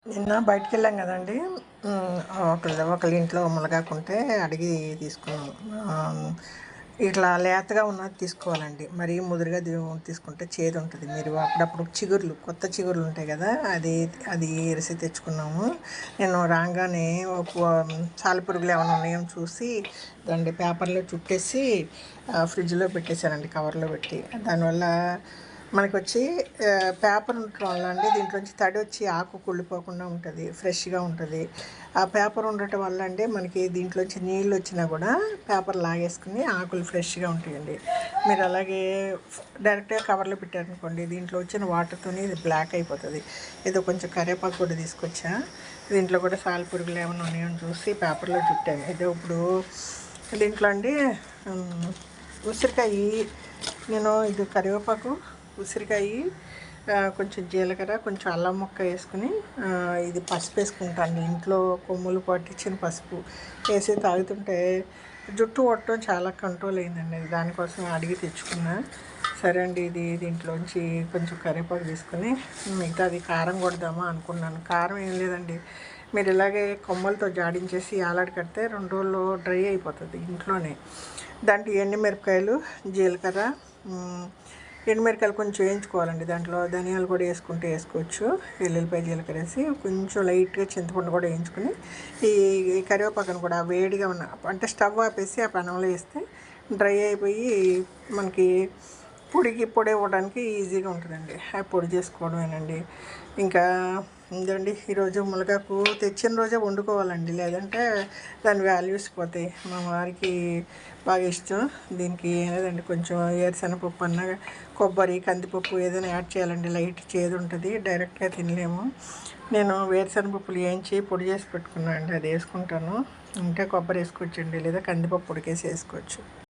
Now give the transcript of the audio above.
నిన్న బయటికెళ్ళాం కదండీ! ఒకళ్ళ ఇంట్లో మునగాకుంటే అడిగి తీసుకున్నాం. ఇట్లా లేతగా ఉన్నది తీసుకోవాలండి. మరీ ముదురుగా తీసుకుంటే చేదుంటది. మీరు అప్పుడప్పుడు కొత్త చిగుర్లుంటాయి గదా! అది ఇరిసి తెచ్చుకున్నాము. నేను రాంగానే సాలిపురుగులు ఏమైనా ఉన్నాయేమో చూసి దాన్ని పేపర్‌లో చుట్టేసి ఫ్రిడ్జ్‌లో పెట్టేసానండి, కవర్‌లో పెట్టి. దానివల్ల మనకొచ్చి పేపర్ ఉండటం వల్ల అండి దీంట్లోంచి తడి వచ్చి ఆకు కుళ్ళిపోకుండా ఉంటుంది, ఫ్రెష్గా ఉంటుంది. ఆ పేపర్ ఉండటం వల్ల అండి మనకి దీంట్లోంచి నీళ్ళు వచ్చినా కూడా పేపర్ లాగేసుకుని ఆకులు ఫ్రెష్గా ఉంటాయండి. మీరు అలాగే డైరెక్ట్గా కవర్లో పెట్టారనుకోండి, దీంట్లో వచ్చిన వాటర్తోని ఇది బ్లాక్ అయిపోతుంది. ఏదో కొంచెం కరివేపాకు కూడా తీసుకొచ్చా, దీంట్లో కూడా సాలిపురుగులు ఏమైనా ఉన్నాయో చూసి పేపర్లో చుట్టాను. ఏదో ఇప్పుడు దీంట్లో అండి ఉసిరికాయ, నేను ఇది కరివేపాకు, ఉసిరికాయ, కొంచెం జీలకర్ర, కొంచెం అల్లం ముక్క వేసుకుని ఇది పసుపు వేసుకుంటాను. ఇంట్లో కొమ్ములు పట్టించిన పసుపు వేసి తాగుతుంటే జుట్టు పట్టడం చాలా కంట్రోల్ అయిందండి. దానికోసం అడిగి తెచ్చుకున్నా. సరే అండి, దీంట్లోంచి కొంచెం కరివేపాకు తీసుకుని మిగతాది కారం కొడదామా అనుకున్నాను. కారం ఏం లేదండి, మీరు ఇలాగే కొమ్మలతో జాడించేసి ఆలాడి కడితే 2 రోజుల్లో డ్రై అయిపోతుంది ఇంట్లోనే. దాంట్లో ఎండుమిరపకాయలు, జీలకర్ర, ఎండుమిరపకాయలు కొంచెం వేయించుకోవాలండి. దాంట్లో ధనియాలు కూడా వేసుకోవచ్చు. వెల్లుల్లిపాయ, జీలకర్ర వేసి కొంచెం లైట్గా చింతపండు కూడా వేయించుకుని ఈ కరివేపాకును కూడా వేడిగా అంటే స్టవ్ ఆపేసి ఆ పెనంలో వేస్తే డ్రై అయిపోయి మనకి పొడి ఇవ్వడానికి ఈజీగా ఉంటుందండి. అవి పొడి చేసుకోవడమేనండి. ఇంకా ఇదండి, ఈరోజు మునగాకు తెచ్చిన రోజే వండుకోవాలండి, లేదంటే దాని వాల్యూస్ పోతాయి. మా వారికి బాగా ఇష్టం. దీనికి ఏదండి కొంచెం ఏరుశనగపప్పు అన్న, కొబ్బరి, కందిపప్పు ఏదైనా యాడ్ చేయాలండి. లైట్ చేదు ఉంటుంది, డైరెక్ట్గా తినలేము. నేను వేరుశనగపప్పులు వేయించి పొడి చేసి పెట్టుకున్నాను అండి, అది వేసుకుంటాను. ఉంటే కొబ్బరి వేసుకోవచ్చండి, లేదా కందిపప్పు ఉడికేసి వేసుకోవచ్చు.